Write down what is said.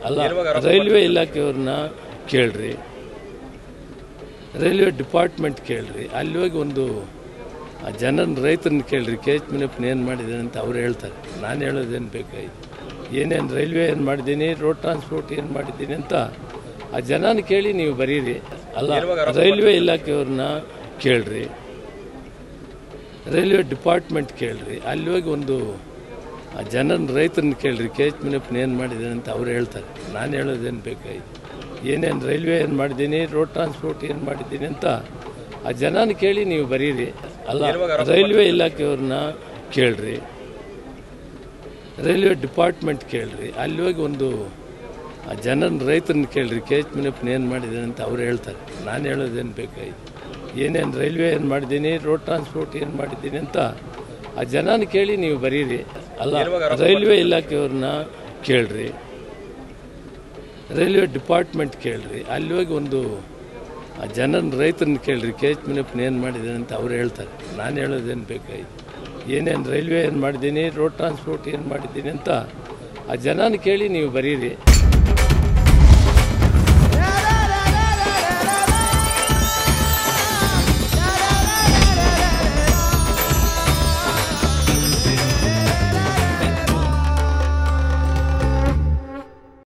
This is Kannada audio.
ಅಲ್ಲ, ರೈಲ್ವೆ ಇಲಾಖೆಯವ್ರನ್ನ ಕೇಳ್ರಿ, ರೈಲ್ವೆ ಡಿಪಾರ್ಟ್ಮೆಂಟ್ ಕೇಳ್ರಿ, ಅಲ್ಲಿ ಹೋಗಿ ಒಂದು ಜನನ ರೈತರನ್ನ ಕೇಳ್ರಿ, ಕೆ ಎಚ್ ಮುನಿಯಪ್ಪನ ಏನು ಮಾಡಿದ್ದಾನೆ ಅಂತ ಅವ್ರು ಹೇಳ್ತಾರೆ. ನಾನು ಹೇಳೋದೇನು ಬೇಕಾಗಿತ್ತು, ಏನೇನು ರೈಲ್ವೆ ಏನು ಮಾಡಿದ್ದೀನಿ, ರೋಡ್ ಟ್ರಾನ್ಸ್ಪೋರ್ಟ್ ಏನು ಮಾಡಿದ್ದೀನಿ ಅಂತ ಆ ಜನನ ಕೇಳಿ ನೀವು ಬರೀರಿ. ಅಲ್ಲ, ರೈಲ್ವೆ ಇಲಾಖೆಯವ್ರನ್ನ ಕೇಳ್ರಿ, ರೈಲ್ವೆ ಡಿಪಾರ್ಟ್ಮೆಂಟ್ ಕೇಳ್ರಿ, ಅಲ್ಲಿ ಹೋಗಿ ಒಂದು ಜನನ ರೈತರನ್ನ ಕೇಳ್ರಿ, ಕೆ ಎಚ್ ಮುನಿಯಪ್ಪನ ಏನು ಮಾಡಿದ್ದಾನೆ ಅಂತ ಅವ್ರು ಹೇಳ್ತಾರೆ. ನಾನು ಹೇಳೋದೇನು ಬೇಕಾಗಿತ್ತು, ಏನೇನು ರೈಲ್ವೆ ಏನು ಮಾಡಿದ್ದೀನಿ, ರೋಡ್ ಟ್ರಾನ್ಸ್ಪೋರ್ಟ್ ಏನು ಮಾಡಿದ್ದೀನಿ ಅಂತ ಆ ಜನನ ಕೇಳಿ ನೀವು ಬರೀರಿ. ಅಲ್ಲ, ರೈಲ್ವೆ ಇಲಾಖೆಯವ್ರನ್ನ ಕೇಳ್ರಿ, ರೈಲ್ವೆ ಡಿಪಾರ್ಟ್ಮೆಂಟ್ ಕೇಳ್ರಿ, ಅಲ್ಲಿ ಹೋಗಿ ಒಂದು ಜನನ ರೈತರನ್ನ ಕೇಳ್ರಿ, ಕೆ ಎಚ್ ಮುನಿಯಪ್ಪನ ಏನು ಮಾಡಿದ್ದಾನೆ ಅಂತ ಅವ್ರು ಹೇಳ್ತಾರೆ. ನಾನು ಹೇಳೋದೇನು ಬೇಕಾಗಿತ್ತು, ಏನೇನು ರೈಲ್ವೆ ಏನು ಮಾಡಿದ್ದೀನಿ, ರೋಡ್ ಟ್ರಾನ್ಸ್ಪೋರ್ಟ್ ಏನು ಮಾಡಿದ್ದೀನಿ ಅಂತ ಆ ಜನನ ಕೇಳಿ ನೀವು ಬರೀರಿ. ಅಲ್ಲ, ರೈಲ್ವೆ ಇಲಾಖೆಯವ್ರನ್ನ ಕೇಳ್ರಿ, ರೈಲ್ವೆ ಡಿಪಾರ್ಟ್ಮೆಂಟ್ ಕೇಳ್ರಿ, ಅಲ್ಲಿ ಹೋಗಿ ಒಂದು ಜನನ ರೈತರನ್ನ ಕೇಳ್ರಿ, ಕೆ ಎಚ್ ಮುನಿಯಪ್ಪನ ಏನು ಮಾಡಿದ್ದಾನೆ ಅಂತ ಅವ್ರು ಹೇಳ್ತಾರೆ. ನಾನು ಹೇಳೋದೇನು ಬೇಕಾಗಿತ್ತು, ಏನೇನು ರೈಲ್ವೆ ಏನು ಮಾಡಿದ್ದೀನಿ, ರೋಡ್ ಟ್ರಾನ್ಸ್ಪೋರ್ಟ್ ಏನು ಮಾಡಿದ್ದೀನಿ ಅಂತ ಆ ಜನನ ಕೇಳಿ ನೀವು ಬರೀರಿ.